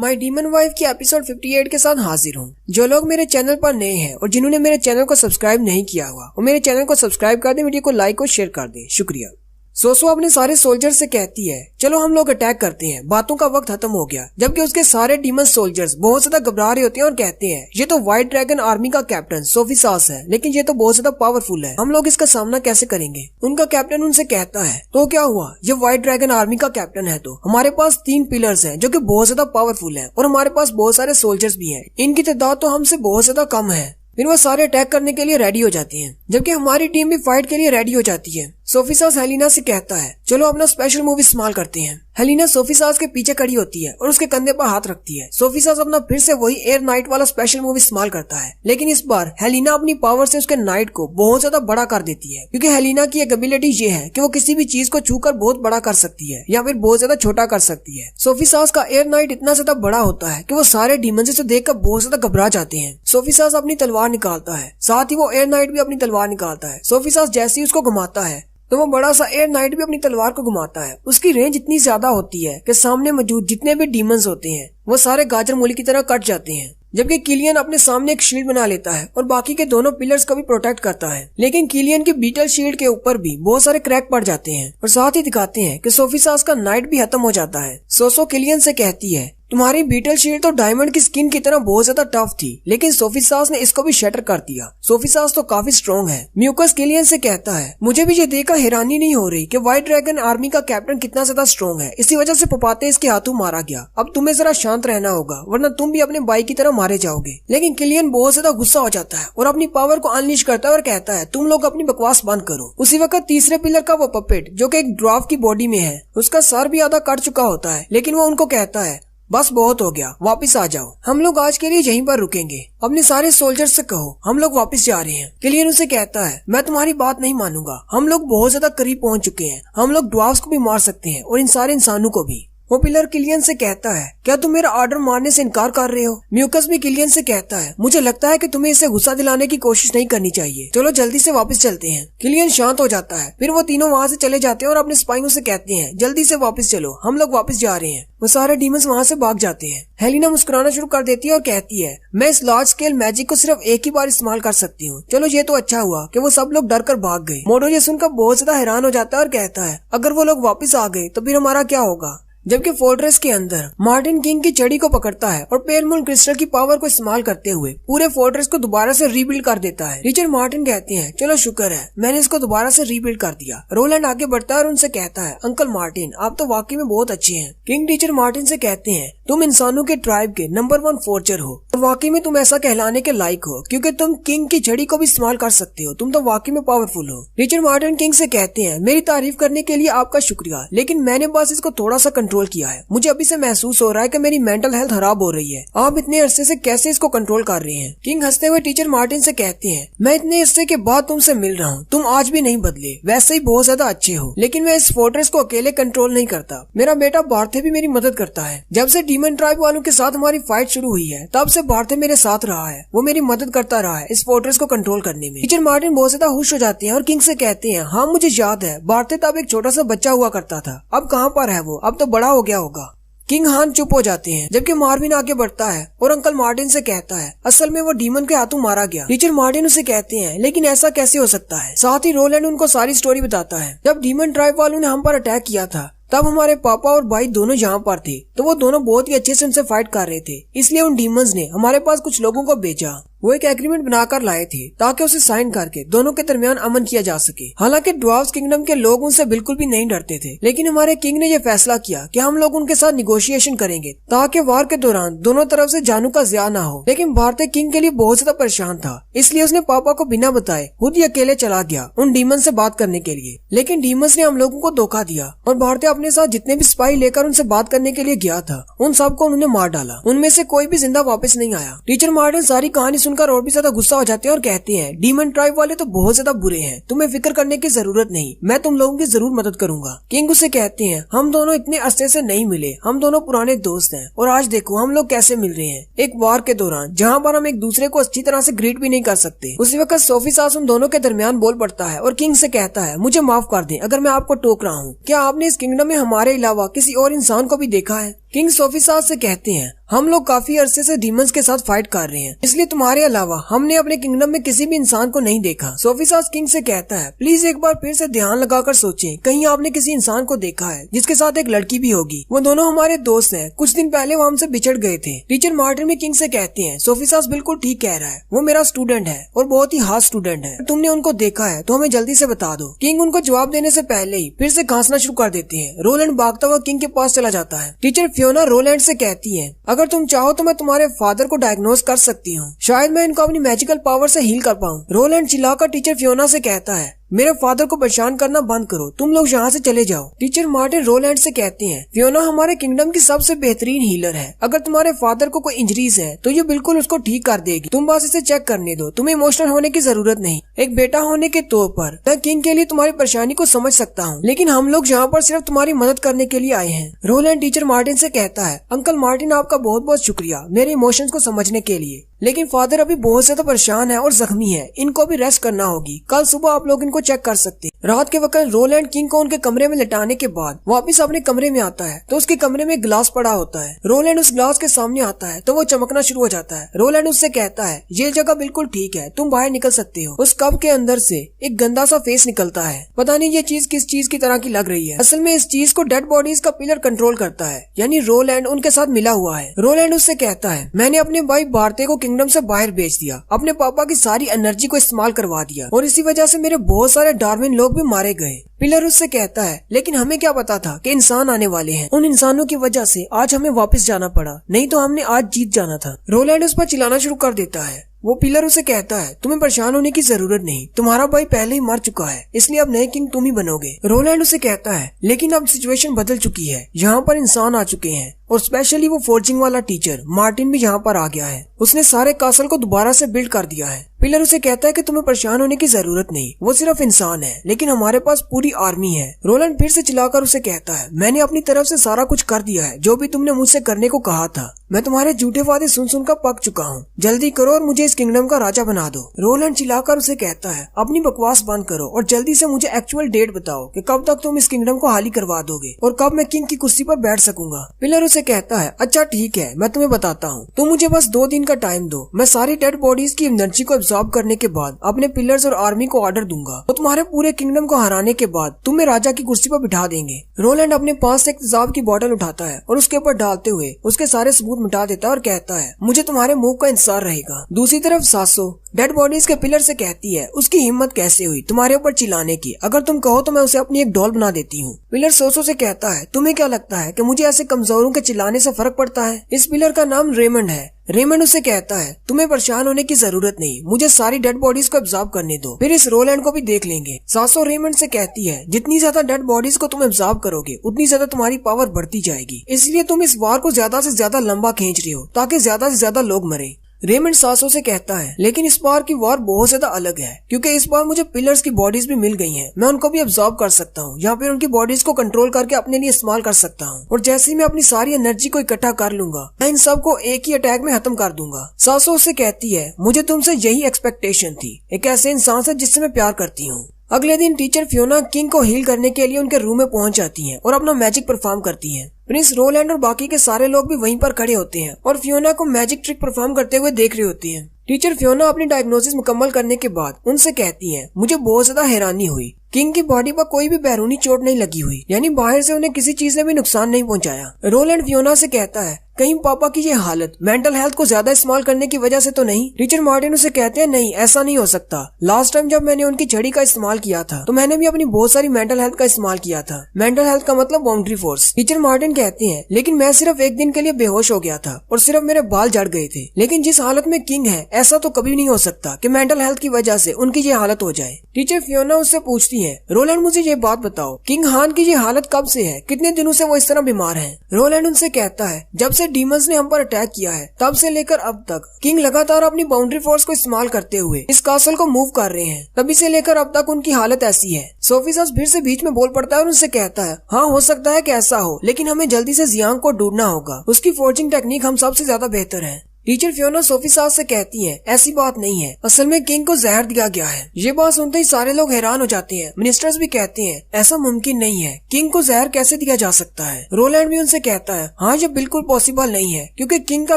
My demon wife की episode 58 के साथ हाजिर हूँ। जो लोग मेरे चैनल पर नए हैं और जिन्होंने मेरे चैनल को सब्सक्राइब नहीं किया हुआ वो मेरे चैनल को सब्सक्राइब कर दें, वीडियो को लाइक और शेयर कर दें। शुक्रिया। सोसो अपने सारे सोल्जर्स से कहती है चलो हम लोग अटैक करते हैं, बातों का वक्त खत्म हो गया। जबकि उसके सारे डीमन सोल्जर्स बहुत ज्यादा घबरा रहे होते हैं और कहते हैं ये तो व्हाइट ड्रैगन आर्मी का कैप्टन सोफी सास है, लेकिन ये तो बहुत ज्यादा पावरफुल है, हम लोग इसका सामना कैसे करेंगे। उनका कैप्टन उनसे कहता है तो क्या हुआ, ये व्हाइट ड्रैगन आर्मी का कैप्टन है तो हमारे पास 3 पिलर्स हैं जो कि बहुत ज्यादा पावरफुल है और हमारे पास बहुत सारे सोल्जर्स भी हैं, इनकी तादाद तो हमसे बहुत ज्यादा कम है। फिर वो सारे अटैक करने के लिए रेडी हो जाती हैं, जबकि हमारी टीम भी फाइट के लिए रेडी हो जाती है। सोफी सास हेलिना से कहता है चलो अपना स्पेशल मूव इस्तेमाल करते हैं। हेलिना सोफी सास के पीछे खड़ी होती है और उसके कंधे पर हाथ रखती है। सोफी सास अपना फिर से वही एयर नाइट वाला स्पेशल मूव इस्तेमाल करता है, लेकिन इस बार हेलिना अपनी पावर से उसके नाइट को बहुत ज्यादा बड़ा कर देती है, क्योंकि हेलिना की एक एबिलिटी ये है कि वो किसी भी चीज को छूकर बहुत बड़ा कर सकती है या फिर बहुत ज्यादा छोटा कर सकती है। सोफी सास का एयर नाइट इतना ज्यादा बड़ा होता है कि वो सारे डीमंस से देखकर बहुत ज्यादा घबरा जाते हैं। सोफी सास अपनी तलवार निकालता है, साथ ही वो एयर नाइट भी अपनी तलवार निकालता है। सोफी सास जैसे ही उसको घुमाता है तो वो बड़ा सा एयर नाइट भी अपनी तलवार को घुमाता है। उसकी रेंज इतनी ज्यादा होती है कि सामने मौजूद जितने भी डीमंस होते हैं वो सारे गाजर मूली की तरह कट जाते हैं। जबकि किलियन अपने सामने एक शील्ड बना लेता है और बाकी के दोनों पिलर्स को भी प्रोटेक्ट करता है, लेकिन किलियन की बीटल शील्ड के ऊपर भी बहुत सारे क्रैक पड़ जाते हैं और साथ ही दिखाते हैं कि सोफी सास का नाइट भी खत्म हो जाता है। सोसो किलियन से कहती है तुम्हारी बीटल शील्ड तो डायमंड की स्किन की तरह बहुत ज्यादा टफ थी, लेकिन सोफी सास ने इसको भी शटर कर दिया। सोफी सास तो काफी स्ट्रॉन्ग है। म्यूकस किलियन से कहता है मुझे भी ये देखकर हैरानी नहीं हो रही कि व्हाइट ड्रैगन आर्मी का कैप्टन कितना ज्यादा स्ट्रॉन्ग है, इसी वजह से पपाते इसके हाथों मारा गया। अब तुम्हें जरा शांत रहना होगा वरना तुम भी अपने भाई की तरह मारे जाओगे। लेकिन किलियन बहुत ज्यादा गुस्सा हो जाता है और अपनी पावर को अनलीश करता है और कहता है तुम लोग अपनी बकवास बंद करो। उसी वक्त तीसरे पिलर का वो पपेट जो कि एक ड्राफ की बॉडी में है, उसका सर भी आधा कट चुका होता है, लेकिन वो उनको कहता है बस बहुत हो गया, वापस आ जाओ, हम लोग आज के लिए यहीं पर रुकेंगे। अपने सारे सोल्जर्स से कहो हम लोग वापस जा रहे हैं। किलियन उसे कहता है मैं तुम्हारी बात नहीं मानूंगा, हम लोग बहुत ज्यादा करीब पहुंच चुके हैं, हम लोग ड्वार्फ्स को भी मार सकते हैं और इन सारे इंसानों को भी। वो पिलर किलियन से कहता है क्या तुम मेरा ऑर्डर मारने से इनकार कर रहे हो। म्यूकस भी किलियन से कहता है मुझे लगता है कि तुम्हें इसे गुस्सा दिलाने की कोशिश नहीं करनी चाहिए, चलो जल्दी से वापस चलते हैं। किलियन शांत हो जाता है, फिर वो तीनों वहाँ से चले जाते हैं और अपने स्पाइयों से कहते हैं जल्दी से वापस चलो, हम लोग वापस जा रहे हैं। वो सारे डीमंस वहाँ से भाग जाते हैं। हेलिना मुस्कुराना शुरू कर देती है और कहती है मैं इस लार्ज स्केल मैजिक को सिर्फ एक ही बार इस्तेमाल कर सकती हूँ। चलो ये तो अच्छा हुआ कि वो सब लोग डर कर भाग गए। मोडो ये सुनकर बहुत ज्यादा हैरान हो जाता है और कहता है अगर वो लोग वापस आ गए तो फिर हमारा क्या होगा। जबकि फोर्ट्रेस के अंदर मार्टिन किंग की छड़ी को पकड़ता है और पेलमून क्रिस्टल की पावर को इस्तेमाल करते हुए पूरे फोर्ट्रेस को दोबारा से रीबिल्ड कर देता है। रिचर्ड मार्टिन कहते हैं चलो शुक्र है मैंने इसको दोबारा से रीबिल्ड कर दिया। रोलैंड आगे बढ़ता है और उनसे कहता है अंकल मार्टिन आप तो वाकई में बहुत अच्छे हैं। किंग टीचर मार्टिन से कहते हैं तुम इंसानों के ट्राइब के नंबर 1 फोर्जर हो और वाकई में तुम ऐसा कहलाने के लायक हो, क्योंकि तुम किंग की छड़ी को भी इस्तेमाल कर सकते हो, तुम तो वाकई में पावरफुल हो। रिचर्ड मार्टिन किंग से कहते हैं मेरी तारीफ करने के लिए आपका शुक्रिया, लेकिन मैंने बस इसको थोड़ा सा कंट्रोल किया है, मुझे अभी से महसूस हो रहा है कि मेरी मेंटल हेल्थ खराब हो रही है, आप इतने अरसे से कैसे इसको कंट्रोल कर रहे हैं। किंग हंसते हुए टीचर मार्टिन से कहते हैं मैं इतने अरसे के बाद तुमसे मिल रहा हूँ, तुम आज भी नहीं बदले, वैसे ही बहुत ज्यादा अच्छे हो, लेकिन मैं इस फोर्ट्रेस को अकेले कंट्रोल नहीं करता, मेरा बेटा बार्थे भी मेरी मदद करता है। जब से डीमन ट्राइब वालों के साथ हमारी फाइट शुरू हुई है तब से बार्थे मेरे साथ रहा है, वो मेरी मदद करता रहा है इस फोर्ट्रेस को कंट्रोल करने में। टीचर मार्टिन बहुत ज्यादा खुश हो जाते हैं और किंग से कहते हैं हाँ मुझे याद है बार्थे तब एक छोटा सा बच्चा हुआ करता था, अब कहाँ पर है वो, अब तो बड़ा हो गया होगा। किंग हान चुप हो जाते हैं, जबकि मार्विन आगे बढ़ता है और अंकल मार्टिन से कहता है असल में वो डीमन के हाथों मारा गया। टीचर मार्टिन उसे कहते हैं लेकिन ऐसा कैसे हो सकता है। साथ ही रोलैंड उनको सारी स्टोरी बताता है। जब डीमन ट्राइब वालों ने हम पर अटैक किया था तब हमारे पापा और भाई दोनों यहाँ पर थे, तो वो दोनों बहुत ही अच्छे से उनसे फाइट कर रहे थे, इसलिए उन डीमंस ने हमारे पास कुछ लोगों को भेजा। वो एक एग्रीमेंट बनाकर लाए थे ताकि उसे साइन करके दोनों के दरमियान अमन किया जा सके। हालांकि ड्वार्फ्स किंगडम के लोग उनसे बिल्कुल भी नहीं डरते थे, लेकिन हमारे किंग ने यह फैसला किया कि हम लोग उनके साथ निगोशिएशन करेंगे ताकि वार के दौरान दोनों तरफ से जानू का ज़िया ना हो। लेकिन भारतीय किंग के लिए बहुत ज्यादा परेशान था, इसलिए उसने पापा को बिना बताए खुद ही अकेले चला गया उन डीमन से बात करने के लिए। लेकिन डीमंस ने हम लोगों को धोखा दिया और भारतीय अपने साथ जितने भी स्पाई लेकर उनसे बात करने के लिए गया था उन सबको उन्होंने मार डाला, उनमें से कोई भी जिंदा वापस नहीं आया। टीचर मार्टिन सारी कहानी सुनकर और भी ज्यादा गुस्सा हो जाते हैं और कहते हैं डीमन ट्राइब वाले तो बहुत ज्यादा बुरे हैं, तुम्हें फिक्र करने की जरूरत नहीं, मैं तुम लोगों की जरूर मदद करूंगा। किंग उसे कहते हैं हम दोनों इतने अरसे से नहीं मिले, हम दोनों पुराने दोस्त हैं और आज देखो हम लोग कैसे मिल रहे हैं एक वार के दौरान जहाँ पर हम एक दूसरे को अच्छी तरह से ग्रीट भी नहीं कर सकते। उसी वक्त सोफी सास उन दोनों के दरमियान बोल पड़ता है और किंग से कहता है मुझे माफ कर दें अगर मैं आपको टोक रहा हूँ, क्या आपने इस किंगडम में हमारे अलावा किसी और इंसान को भी देखा है। किंग सोफी सास से कहते हैं, हम लोग काफी अरसे से डीमंस के साथ फाइट कर रहे हैं, इसलिए तुम्हारे अलावा हमने अपने किंगडम में किसी भी इंसान को नहीं देखा। सोफी सास किंग से कहता है, प्लीज एक बार फिर से ध्यान लगाकर सोचें, कहीं आपने किसी इंसान को देखा है जिसके साथ एक लड़की भी होगी। वो दोनों हमारे दोस्त हैं, कुछ दिन पहले वो हमसे बिछड़ गए थे। टीचर मार्टिन भी किंग से कहते हैं, सोफी सास बिल्कुल ठीक कह रहा है, वो मेरा स्टूडेंट है और बहुत ही हार्ड स्टूडेंट है। तुमने उनको देखा है तो हमें जल्दी से बता दो। किंग उनको जवाब देने से पहले ही फिर से खांसना शुरू कर देते हैं। रोलैंड भागता हुआ किंग के पास चला जाता है। टीचर फियोना रोलैंड से कहती है, अगर तुम चाहो तो मैं तुम्हारे फादर को डायग्नोज कर सकती हूँ, शायद मैं इनको अपनी मैजिकल पावर से हील कर पाऊँ। रोलैंड चिल्लाकर टीचर फियोना से कहता है, मेरे फादर को परेशान करना बंद करो, तुम लोग यहाँ से चले जाओ। टीचर मार्टिन रोलैंड से कहते हैं, फियोना हमारे किंगडम की सबसे बेहतरीन हीलर है, अगर तुम्हारे फादर को कोई इंजरीज है तो ये बिल्कुल उसको ठीक कर देगी, तुम बस इसे चेक करने दो, तुम्हें इमोशनल होने की जरूरत नहीं। एक बेटा होने के तौर पर मैं किंग के लिए तुम्हारी परेशानी को समझ सकता हूँ, लेकिन हम लोग यहाँ पर सिर्फ तुम्हारी मदद करने के लिए आए हैं। रोलैंड टीचर मार्टिन से कहता है, अंकल मार्टिन आपका बहुत बहुत शुक्रिया मेरे इमोशंस को समझने के लिए, लेकिन फादर अभी बहुत ज्यादा परेशान है और जख्मी है, इनको भी रेस्ट करना होगी, कल सुबह आप लोग इनको चेक कर सकते। रात के वक्त रोलैंड किंग को उनके कमरे में लिटाने के बाद वापस अपने कमरे में आता है तो उसके कमरे में गिलास पड़ा होता है। रोलैंड उस गिलास के सामने आता है तो वो चमकना शुरू हो जाता है। रोलैंड उससे कहता है, ये जगह बिल्कुल ठीक है, तुम बाहर निकल सकते हो। उस कप के अंदर से एक गंदा सा फेस निकलता है, पता नहीं ये चीज किस चीज की तरह की लग रही है। असल में इस चीज को डेड बॉडीज का पिलर कंट्रोल करता है, यानी रोलैंड उनके साथ मिला हुआ है। रोलैंड उससे कहता है, मैंने अपने भाई बार्ते को किंगडम से बाहर भेज दिया, अपने पापा की सारी एनर्जी को इस्तेमाल करवा दिया और इसी वजह से मेरे बहुत सारे डार्विन लोग भी मारे गए। पिलर उससे कहता है, लेकिन हमें क्या पता था कि इंसान आने वाले हैं, उन इंसानों की वजह से आज हमें वापस जाना पड़ा, नहीं तो हमने आज जीत जाना था। रोलैंड उस पर चिल्लाना शुरू कर देता है। वो पिलर उसे कहता है, तुम्हें परेशान होने की जरूरत नहीं, तुम्हारा भाई पहले ही मर चुका है, इसलिए अब नए किंग तुम ही बनोगे। रोलैंड उसे कहता है, लेकिन अब सिचुएशन बदल चुकी है, यहाँ पर इंसान आ चुके हैं और स्पेशली वो फोर्जिंग वाला टीचर मार्टिन भी यहाँ पर आ गया है, उसने सारे कासल को दोबारा से बिल्ड कर दिया है। पिलर उसे कहता है कि तुम्हें परेशान होने की जरूरत नहीं, वो सिर्फ इंसान है, लेकिन हमारे पास पूरी आर्मी है। रोलैंड फिर से चिल्लाकर उसे कहता है, मैंने अपनी तरफ से सारा कुछ कर दिया है जो भी तुमने मुझसे करने को कहा था, मैं तुम्हारे झूठे वादे सुन सुनकर पक चुका हूँ, जल्दी करो और मुझे इस किंगडम का राजा बना दो। रोलैंड चिल्लाकर उसे कहता है, अपनी बकवास बंद करो और जल्दी से मुझे एक्चुअल डेट बताओ कि कब तक तुम इस किंगडम को हाली करवा दोगे और कब मैं किंग की कुर्सी पर बैठ सकूंगा। पिलर उसे कहता है, अच्छा ठीक है, मैं तुम्हें बताता हूँ, तुम मुझे बस 2 दिन का टाइम दो, मैं सारी डेड बॉडीज की एनर्जी को एब्जॉर्ब करने के बाद अपने पिलर्स और आर्मी को ऑर्डर दूंगा, तो तुम्हारे पूरे किंगडम को हराने के बाद तुम्हें राजा की कुर्सी पर बिठा देंगे। रोलैंड अपने पास से एक तेजाब की बोतल उठाता है और उसके ऊपर डालते हुए उसके सारे सबूत मिटा देता है और कहता है, मुझे तुम्हारे मूव का इंतजार रहेगा। दूसरी तरफ सासो डेड बॉडीज के पिलर से कहती है, उसकी हिम्मत कैसे हुई तुम्हारे ऊपर चिल्लाने की, अगर तुम कहो तो मैं उसे अपनी एक डॉल बना देती हूँ। पिलर सोसो से कहता है, तुम्हें क्या लगता है कि मुझे ऐसे कमजोरों के चिल्लाने से फर्क पड़ता है। इस पिलर का नाम रेमंड है। रेमंड उसे कहता है, तुम्हें परेशान होने की जरूरत नहीं, मुझे सारी डेड बॉडीज को एब्जॉर्ब करने दो, फिर इस रोलैंड को भी देख लेंगे। सासो रेमंड से कहती है, जितनी ज्यादा डेड बॉडीज को तुम एब्जॉर्ब करोगे उतनी ज्यादा तुम्हारी पावर बढ़ती जाएगी, इसलिए तुम इस वार को ज्यादा से ज्यादा लंबा खींच रहे हो ताकि ज्यादा से ज्यादा लोग मरे। रेमंड सासो से कहता है, लेकिन इस बार की वार बहुत ज्यादा अलग है, क्योंकि इस बार मुझे पिलर्स की बॉडीज भी मिल गई हैं, मैं उनको भी एब्जॉर्ब कर सकता हूँ या फिर उनकी बॉडीज को कंट्रोल करके अपने लिए इस्तेमाल कर सकता हूँ, और जैसे ही मैं अपनी सारी एनर्जी को इकट्ठा कर लूंगा मैं इन सब को एक ही अटैक में खत्म कर दूंगा। सासो उससे कहती है, मुझे तुमसे यही एक्सपेक्टेशन थी, एक ऐसे इंसान से जिससे मैं प्यार करती हूँ। अगले दिन टीचर फियोना किंग को हील करने के लिए उनके रूम में पहुंच जाती हैं और अपना मैजिक परफॉर्म करती हैं। प्रिंस रोलैंड और बाकी के सारे लोग भी वहीं पर खड़े होते हैं और फियोना को मैजिक ट्रिक परफॉर्म करते हुए देख रहे होती हैं। टीचर फियोना अपनी डायग्नोसिस मुकम्मल करने के बाद उनसे कहती है, मुझे बहुत ज्यादा हैरानी हुई, किंग की बॉडी पर कोई भी बैरूनी चोट नहीं लगी हुई, यानी बाहर से उन्हें किसी चीज ने भी नुकसान नहीं पहुंचाया। रोलैंड फियोना से कहता है, कहीं पापा की ये हालत मेंटल हेल्थ को ज्यादा इस्तेमाल करने की वजह से तो नहीं। टीचर मार्टिन उसे कहते हैं, नहीं ऐसा नहीं हो सकता, लास्ट टाइम जब मैंने उनकी छड़ी का इस्तेमाल किया था तो मैंने भी अपनी बहुत सारी मेंटल हेल्थ का इस्तेमाल किया था। मेंटल हेल्थ का मतलब बाउंड्री फोर्स। टीचर मार्टिन कहते हैं, लेकिन मैं सिर्फ 1 दिन के लिए बेहोश हो गया था और सिर्फ मेरे बाल झड़ गए थे, लेकिन जिस हालत में किंग है ऐसा तो कभी नहीं हो सकता कि मेंटल हेल्थ की वजह से उनकी ये हालत हो जाए। टीचर फियोना उससे पूछती है, रोलैंड मुझे ये बात बताओ, किंग हान की ये हालत कब से है, कितने दिनों से वो इस तरह बीमार है। रोलैंड उनसे कहता है, जब से डीमंस ने हम पर अटैक किया है तब से लेकर अब तक किंग लगातार अपनी बाउंड्री फोर्स को इस्तेमाल करते हुए इस कासल को मूव कर रहे हैं, तभी से लेकर अब तक उनकी हालत ऐसी है। सोफी सास फिर से बीच में बोल पड़ता है और उनसे कहता है, हाँ हो सकता है कि ऐसा हो, लेकिन हमें जल्दी से जियांग को ढूंढना होगा, उसकी फोर्जिंग टेक्निक हम सबसे ज्यादा बेहतर है। टीचर फियोना सोफी सास से कहती है, ऐसी बात नहीं है, असल में किंग को जहर दिया गया है। ये बात सुनते ही सारे लोग हैरान हो जाते हैं। मिनिस्टर्स भी कहते हैं ऐसा मुमकिन नहीं है, किंग को जहर कैसे दिया जा सकता है। रोलैंड भी उनसे कहता है हाँ ये बिल्कुल पॉसिबल नहीं है, क्योंकि किंग का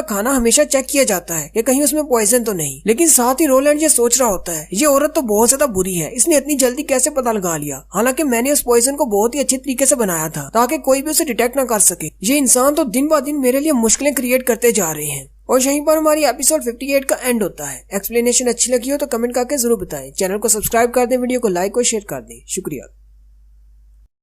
खाना हमेशा चेक किया जाता है कि कहीं उसमें पॉइजन तो नहीं। लेकिन साथ ही रोलैंड ये सोच रहा होता है ये औरत तो बहुत ज्यादा बुरी है, इसने इतनी जल्दी कैसे पता लगा लिया। हालांकि मैंने उस पॉइजन को बहुत ही अच्छे तरीके से बनाया था ताकि कोई भी उसे डिटेक्ट न कर सके। ये इंसान तो दिन ब दिन मेरे लिए मुश्किलें क्रिएट करते जा रहे हैं। और यहीं पर हमारी एपिसोड 58 का एंड होता है। एक्सप्लेनेशन अच्छी लगी हो तो कमेंट करके जरूर बताएं। चैनल को सब्सक्राइब कर दें, वीडियो को लाइक और शेयर कर दें। शुक्रिया।